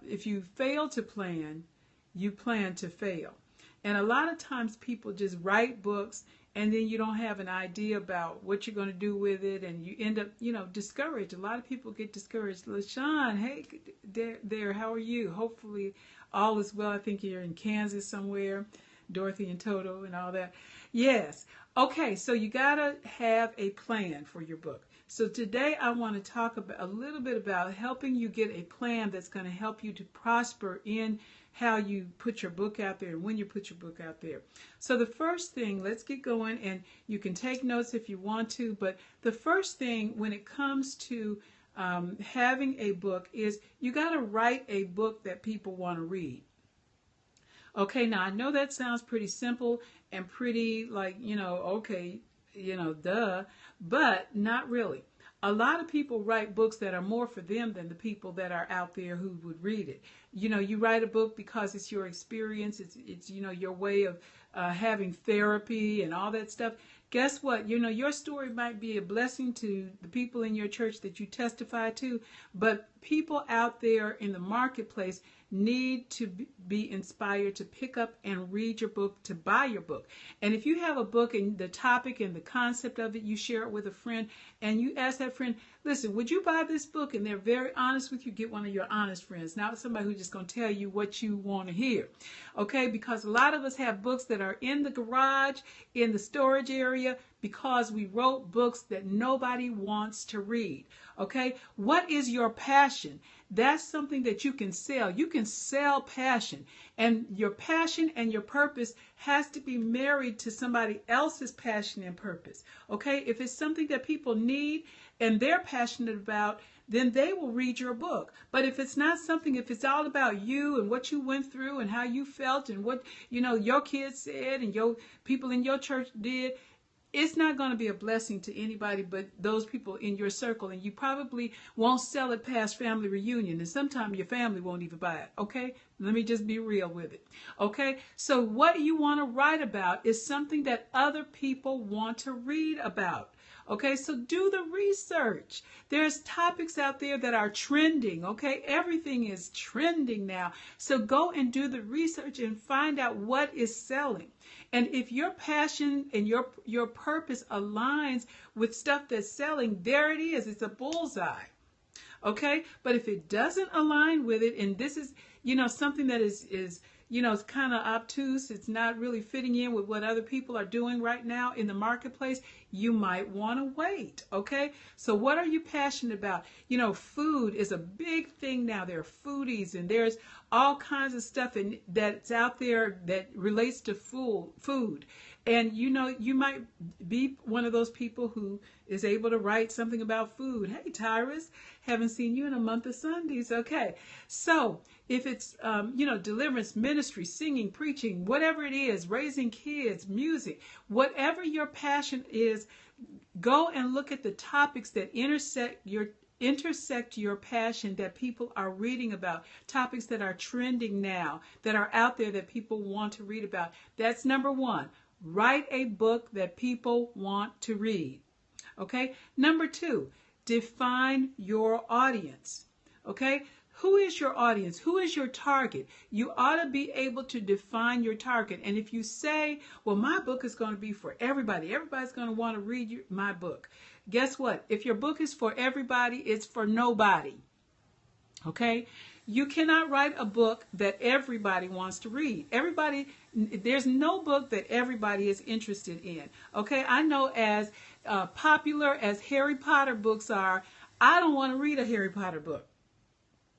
if you fail to plan, you plan to fail. And a lot of times people just write books and then you don't have an idea about what you're going to do with it, and you end up, discouraged. A lot of people get discouraged. LaShawn, hey, there, how are you? Hopefully all is well. I think you're in Kansas somewhere, Dorothy and Toto and all that. Yes. Okay, so you got to have a plan for your book. So today I want to talk about a little bit about helping you get a plan that's going to help you to prosper in how you put your book out there and when you put your book out there. So the first thing, let's get going, and you can take notes if you want to, but the first thing when it comes to having a book is you got to write a book that people want to read. Okay, now I know that sounds pretty simple and pretty like, okay, duh, but not really. A lot of people write books that are more for them than the people that are out there who would read it. You write a book because it's your experience, it's your way of having therapy and all that stuff. Guess what? Your story might be a blessing to the people in your church that you testify to, but people out there in the marketplace need to be inspired to pick up and read your book, to buy your book. And if you have a book and the topic and the concept of it, you share it with a friend and you ask that friend, listen, would you buy this book? And they're very honest with you. Get one of your honest friends, not somebody who's just going to tell you what you want to hear. Okay, because a lot of us have books that are in the garage, in the storage area, because we wrote books that nobody wants to read. Okay, what is your passion? That's something that you can sell. You can sell passion, and your passion and your purpose has to be married to somebody else's passion and purpose. Okay, if it's something that people need and they're passionate about, then they will read your book. But if it's not something, if it's all about you and what you went through and how you felt and what your kids said and your people in your church did, it's not going to be a blessing to anybody but those people in your circle, and you probably won't sell it past family reunion, and sometimes your family won't even buy it. Okay, let me just be real with it. Okay, so what you want to write about is something that other people want to read about. Okay, so do the research. There's topics out there that are trending. Okay, everything is trending now. So go and do the research and find out what is selling. And if your passion and your purpose aligns with stuff that's selling, there it is. It's a bullseye. Okay, but if it doesn't align with it, and this is something that is it's kind of obtuse, it's not really fitting in with what other people are doing right now in the marketplace, you might want to wait. Okay, so what are you passionate about? Food is a big thing now. There are foodies, and there's all kinds of stuff that's out there that relates to food. And you might be one of those people who is able to write something about food. Hey, Tyrus, haven't seen you in a month of Sundays. Okay, so if it's deliverance ministry, singing, preaching, whatever it is, raising kids, music, whatever your passion is, go and look at the topics that intersect your passion, that people are reading about, topics that are trending now, that are out there that people want to read about. That's number one. Write a book that people want to read. Okay? Number two, define your audience. Okay? Who is your audience? Who is your target? You ought to be able to define your target. And if you say, well, my book is going to be for everybody, everybody's going to want to read my book. Guess what? If your book is for everybody, it's for nobody. Okay? You cannot write a book that everybody wants to read. There's no book that everybody is interested in. Okay? I know as popular as Harry Potter books are, I don't want to read a Harry Potter book.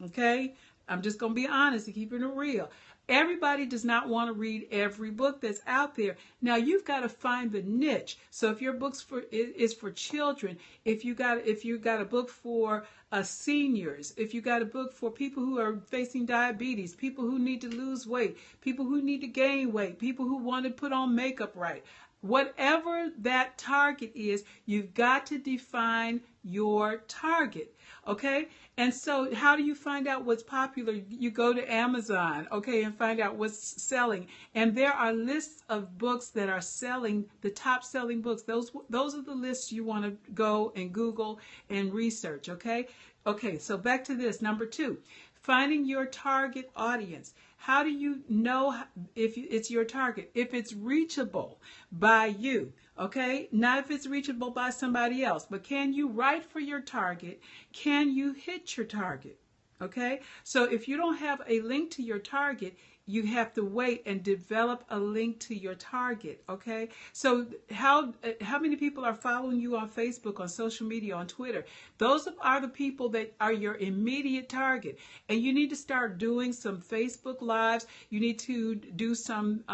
Okay? I'm just going to be honest and keeping it real. Everybody does not want to read every book that's out there. Now you've got to find the niche. So if your book's is for children, if you got a book for seniors, if you got a book for people who are facing diabetes, people who need to lose weight, people who need to gain weight, people who want to put on makeup right, whatever that target is, you've got to define your target. Okay? And so how do you find out what's popular? You go to Amazon, okay, and find out what's selling. And there are lists of books that are selling, the top selling books. Those are the lists you want to go and Google and research, okay? Okay, so back to this. Number two, Finding your target audience. How do you know if it's your target? If it's reachable by you, okay? Not if it's reachable by somebody else, but can you write for your target? Can you hit your target? Okay? So if you don't have a link to your target, you have to wait and develop a link to your target. Okay, so how many people are following you on Facebook, on social media, on Twitter? Those are the people that are your immediate target, and you need to start doing some Facebook lives. You need to do some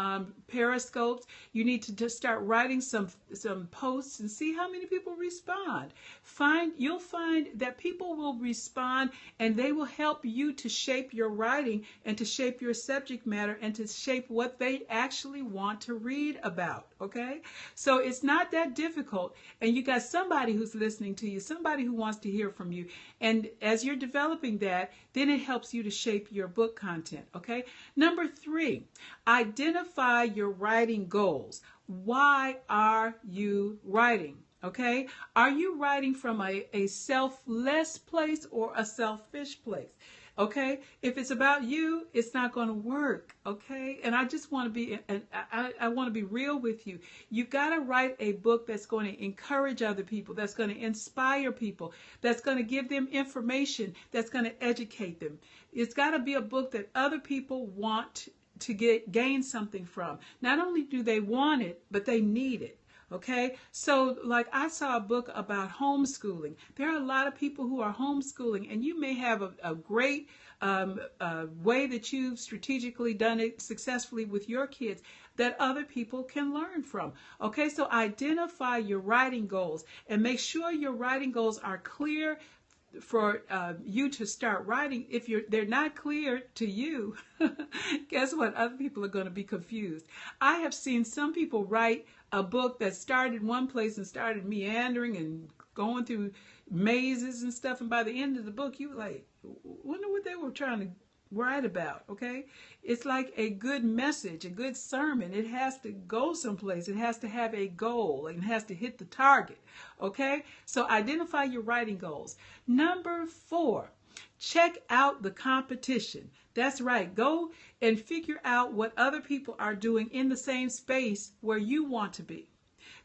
periscopes. You need to just start writing some posts and see how many people respond. You'll find that people will respond, and they will help you to shape your writing and to shape your subject matter and to shape what they actually want to read about. Okay, so it's not that difficult, and you got somebody who's listening to you, somebody who wants to hear from you, and as you're developing that, then it helps you to shape your book content. Okay, number 3, identify your writing goals. Why are you writing? Okay, are you writing from a selfless place or a selfish place? Okay, if it's about you, it's not going to work. Okay, and I just want to be, and I want to be real with you. You've got to write a book that's going to encourage other people, that's going to inspire people, that's going to give them information, that's going to educate them. It's got to be a book that other people want to gain something from. Not only do they want it, but they need it. Okay, so like I saw a book about homeschooling. There are a lot of people who are homeschooling, and you may have a great way that you've strategically done it successfully with your kids that other people can learn from. Okay, so identify your writing goals and make sure your writing goals are clear for you to start writing. If they're not clear to you, guess what? Other people are going to be confused. I have seen some people write a book that started one place and started meandering and going through mazes and stuff, and by the end of the book, you were like, wonder what they were trying to write about. Okay, it's like a good message, a good sermon. It has to go someplace. It has to have a goal, and it has to hit the target. Okay, so identify your writing goals. Number 4, check out the competition. That's right. Go and figure out what other people are doing in the same space where you want to be.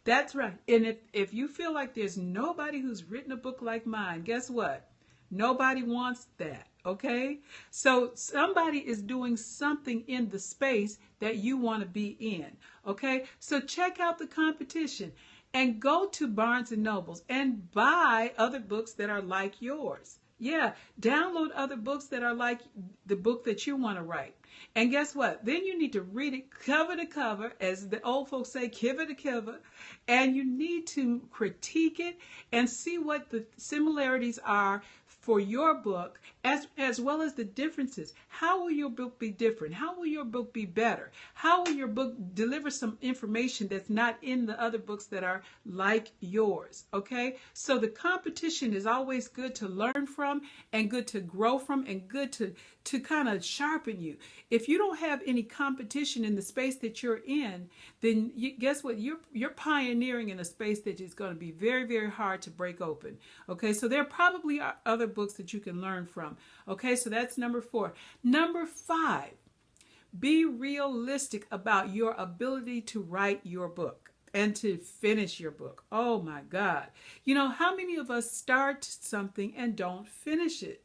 That's right. And if you feel like there's nobody who's written a book like mine, guess what? Nobody wants that. Okay? So somebody is doing something in the space that you want to be in. Okay? So check out the competition and go to Barnes and Nobles and buy other books that are like yours. Yeah, download other books that are like the book that you want to write. And guess what? Then you need to read it cover to cover, as the old folks say, kiver to kiver, and you need to critique it and see what the similarities are for your book, as well as the differences. How will your book be different? How will your book be better? How will your book deliver some information that's not in the other books that are like yours? Okay, so the competition is always good to learn from and good to grow from and good to kind of sharpen you. If you don't have any competition in the space that you're in, then guess what? You're pioneering in a space that is going to be very, very hard to break open. Okay, so there probably are other books that you can learn from. Okay, so that's number 4. Number 5, be realistic about your ability to write your book and to finish your book. Oh my God. You know, how many of us start something and don't finish it?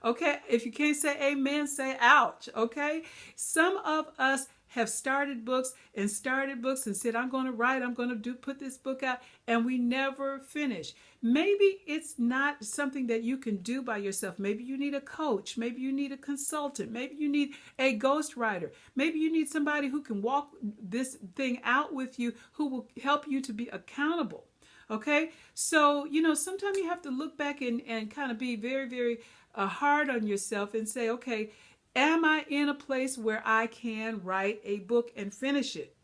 Okay, if you can't say amen, say ouch. Okay, some of us have started books and said, I'm going to write, I'm going to put this book out, and we never finish. Maybe it's not something that you can do by yourself. Maybe you need a coach. Maybe you need a consultant. Maybe you need a ghostwriter. Maybe you need somebody who can walk this thing out with you, who will help you to be accountable. Okay, so, you know, sometimes you have to look back and kind of be very, very hard on yourself and say, okay, am I in a place where I can write a book and finish it?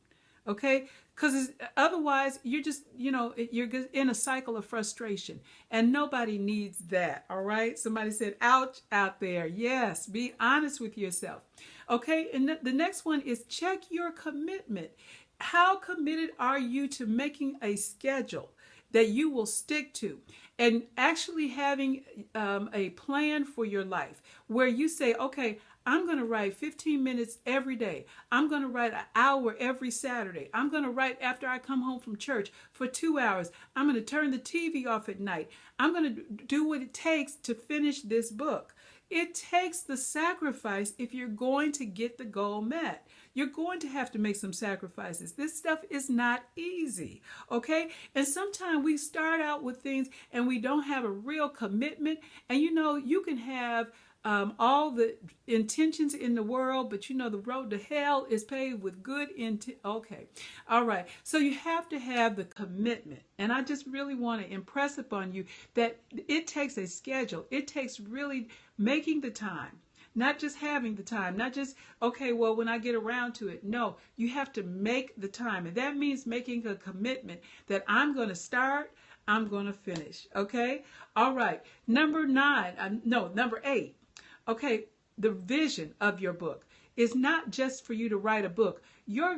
Okay, because otherwise you're just, you know, you're in a cycle of frustration, and nobody needs that. All right, somebody said ouch out there. Yes, be honest with yourself. Okay, and the next one is check your commitment. How committed are you to making a schedule that you will stick to? and actually having a plan for your life where you say, okay, I'm going to write 15 minutes every day. I'm going to write an hour every Saturday. I'm going to write after I come home from church for 2 hours. I'm going to turn the TV off at night. I'm going to do what it takes to finish this book. It takes the sacrifice if you're going to get the goal met. You're going to have to make some sacrifices. This stuff is not easy, okay? And sometimes we start out with things and we don't have a real commitment. And you can have all the intentions in the world, but the road to hell is paved with good intent. Okay. All right. So you have to have the commitment. And I just really want to impress upon you that it takes a schedule. It takes really making the time, not just having the time, not just, okay, well, when I get around to it. No, you have to make the time. And that means making a commitment that I'm going to start, I'm going to finish. Okay. All right. Number 8. Okay, the vision of your book is not just for you to write a book. Your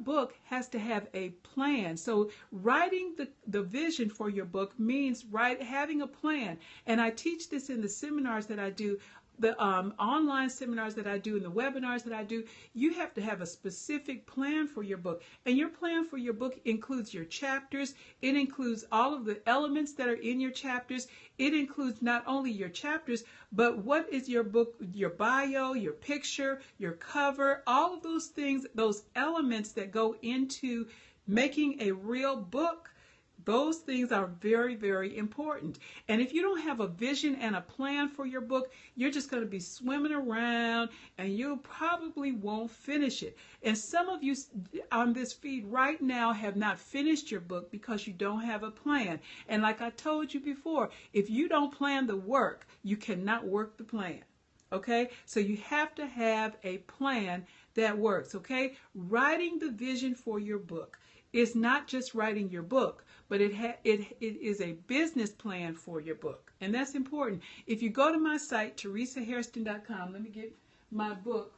book has to have a plan. So writing the vision for your book means having a plan. And I teach this in the seminars that I do, the online seminars that I do, and the webinars that I do. You have to have a specific plan for your book. And your plan for your book includes your chapters. It includes all of the elements that are in your chapters. It includes not only your chapters, but what is your book, your bio, your picture, your cover, all of those things, those elements that go into making a real book. Those things are very, very important. And if you don't have a vision and a plan for your book, you're just going to be swimming around and you probably won't finish it. And some of you on this feed right now have not finished your book because you don't have a plan. And like I told you before, if you don't plan the work, you cannot work the plan. Okay? So you have to have a plan that works. Okay? Writing the vision for your book is not just writing your book, but it is a business plan for your book. And that's important. If you go to my site, TeresaHairston.com, let me get my book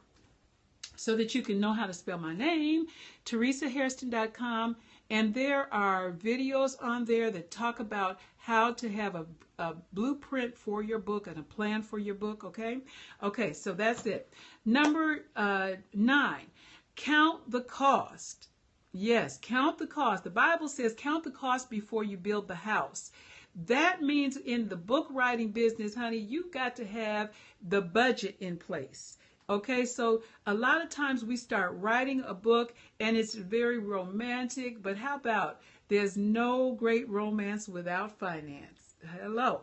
so that you can know how to spell my name, TeresaHairston.com, and there are videos on there that talk about how to have a blueprint for your book and a plan for your book, okay? Okay, so that's it. Number 9, count the cost. Yes, count the cost. The Bible says count the cost before you build the house. That means in the book writing business, honey, you got to have the budget in place. Okay, so a lot of times we start writing a book and it's very romantic, but how about there's no great romance without finance? Hello.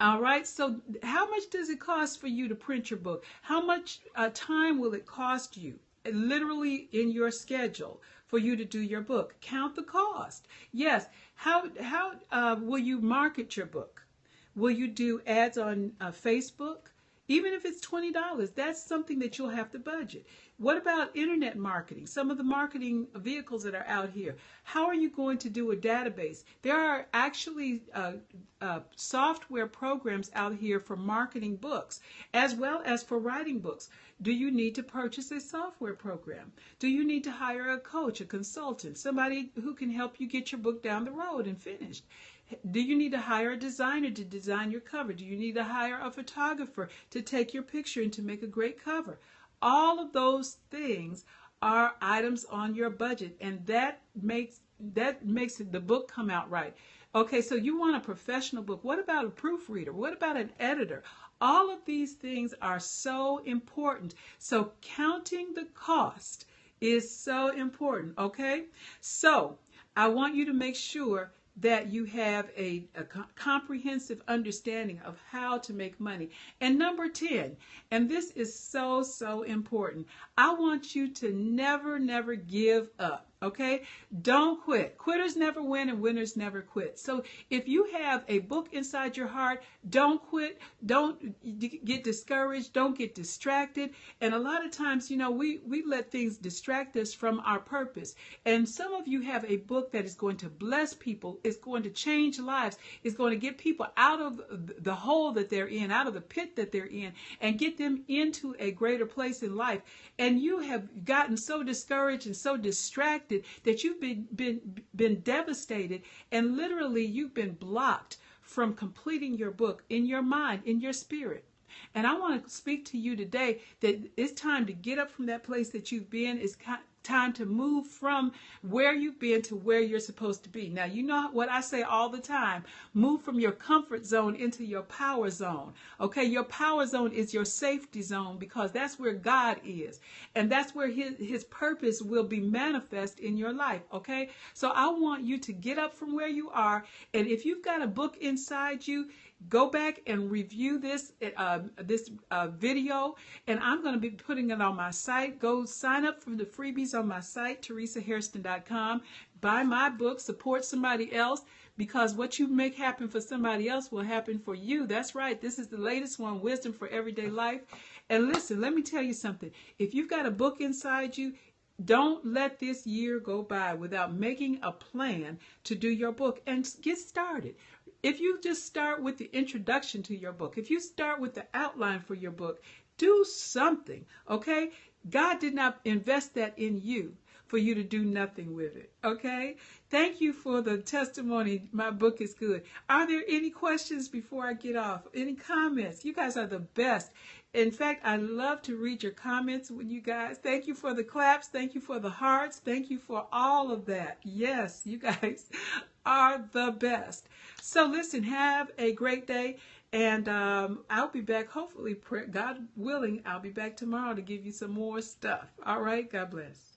All right, so how much does it cost for you to print your book? How much time will it cost you, literally in your schedule, for you to do your book? Count the cost. Yes. How will you market your book? Will you do ads on Facebook? Even if it's $20, that's something that you'll have to budget. What about internet marketing? Some of the marketing vehicles that are out here. How are you going to do a database? There are actually software programs out here for marketing books, as well as for writing books. Do you need to purchase a software program? Do you need to hire a coach, a consultant, somebody who can help you get your book down the road and finished? Do you need to hire a designer to design your cover? Do you need to hire a photographer to take your picture and to make a great cover? All of those things are items on your budget, and that makes the book come out right. Okay, so you want a professional book. What about a proofreader? What about an editor? All of these things are so important. So counting the cost is so important, okay? So I want you to make sure that you have a comprehensive understanding of how to make money. And number 10, and this is so, so important, I want you to never give up. Okay? Don't quit. Quitters never win and winners never quit. So if you have a book inside your heart, don't quit. Don't get discouraged. Don't get distracted. And a lot of times, we let things distract us from our purpose. And some of you have a book that is going to bless people. It's going to change lives. It's going to get people out of the hole that they're in, out of the pit that they're in, and get them into a greater place in life. And you have gotten so discouraged and so distracted that you've been devastated, and literally you've been blocked from completing your book in your mind, in your spirit. And I want to speak to you today that it's time to get up from that place that you've been. It's time to move from where you've been to where you're supposed to be. Now, you know what I say all the time, move from your comfort zone into your power zone. Okay, your power zone is your safety zone because that's where God is. And that's where his purpose will be manifest in your life. Okay, so I want you to get up from where you are. And if you've got a book inside you, go back and review this video, and I'm going to be putting it on my site. Go sign up for the freebies on my site, TeresaHairston.com. Buy my book, support somebody else, because what you make happen for somebody else will happen for you. That's right. This is the latest one, Wisdom for Everyday Life. And listen, let me tell you something. If you've got a book inside you, don't let this year go by without making a plan to do your book and get started. If you just start with the introduction to your book, if you start with the outline for your book, do something, okay? God did not invest that in you for you to do nothing with it, okay? Thank you for the testimony. My book is good. Are there any questions before I get off? Any comments? You guys are the best. In fact, I love to read your comments with you guys. Thank you for the claps. Thank you for the hearts. Thank you for all of that. Yes, you guys are the best. So listen, have a great day. And I'll be back, hopefully, God willing, I'll be back tomorrow to give you some more stuff. All right, God bless.